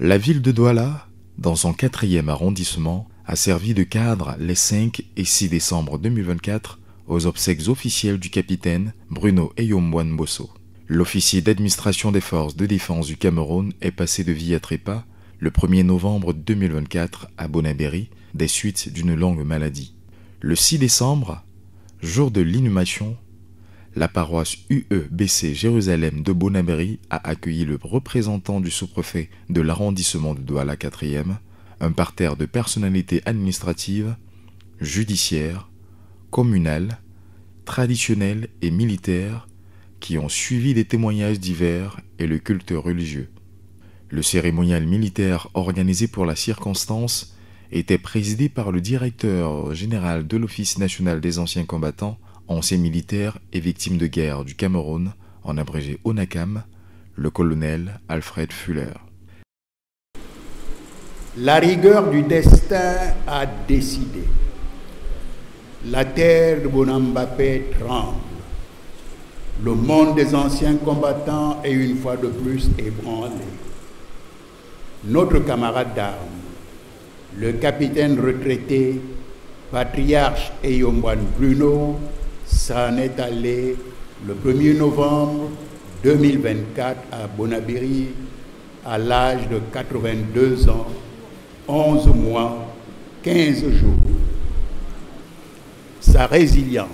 La ville de Douala, dans son 4e arrondissement, a servi de cadre les 5 et 6 décembre 2024 aux obsèques officielles du capitaine Bruno Eyombwan Bosso. L'officier d'administration des forces de défense du Cameroun est passé de vie à trépas le 1er novembre 2024 à Bonabéry des suites d'une longue maladie. Le 6 décembre, jour de l'inhumation, la paroisse UEBC Jérusalem de Bonabéry a accueilli le représentant du sous-préfet de l'arrondissement de Douala 4e, un parterre de personnalités administratives, judiciaires, communales, traditionnelles et militaires qui ont suivi des témoignages divers et le culte religieux. Le cérémonial militaire organisé pour la circonstance était présidé par le directeur général de l'Office national des anciens combattants, anciens militaires et victimes de guerre du Cameroun, en abrégé ONACAM, le colonel Alfred Fuller. La rigueur du destin a décidé. La terre de Bonambapé tremble. Le monde des anciens combattants est une fois de plus ébranlé. Notre camarade d'armes, le capitaine retraité, patriarche Eyombwan Bruno, s'en est allé le 1er novembre 2024 à Bonabéry à l'âge de 82 ans, 11 mois, 15 jours. Sa résilience,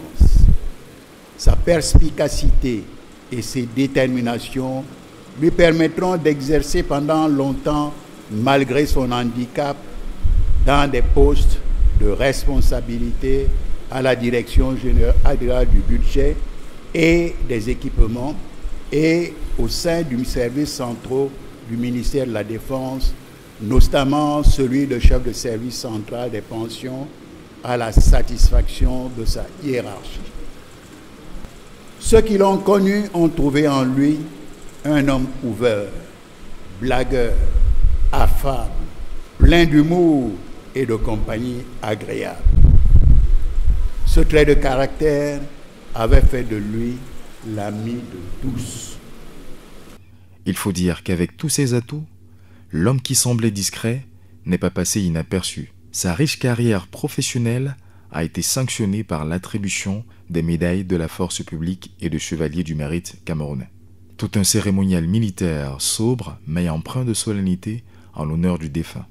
sa perspicacité et ses déterminations lui permettront d'exercer pendant longtemps, malgré son handicap, dans des postes de responsabilité à la direction générale du budget et des équipements et au sein du service central du ministère de la Défense, notamment celui de chef de service central des pensions, à la satisfaction de sa hiérarchie. Ceux qui l'ont connu ont trouvé en lui un homme ouvert, blagueur, affable, plein d'humour et de compagnie agréable. Ce trait de caractère avait fait de lui l'ami de tous. Il faut dire qu'avec tous ses atouts, l'homme qui semblait discret n'est pas passé inaperçu. Sa riche carrière professionnelle a été sanctionnée par l'attribution des médailles de la force publique et de chevalier du mérite camerounais. Tout un cérémonial militaire sobre mais empreint de solennité en l'honneur du défunt.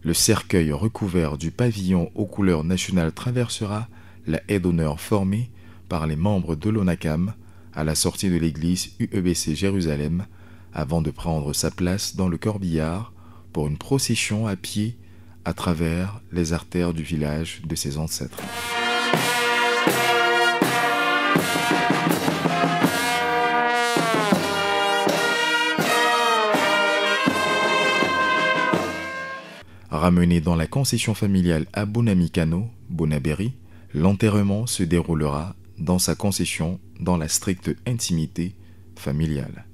Le cercueil recouvert du pavillon aux couleurs nationales traversera la haie d'honneur formée par les membres de l'ONACAM à la sortie de l'église UEBC Jérusalem avant de prendre sa place dans le corbillard pour une procession à pied à travers les artères du village de ses ancêtres. Ramené dans la concession familiale à Bonamikano, Bonabéry, l'enterrement se déroulera dans sa concession dans la stricte intimité familiale.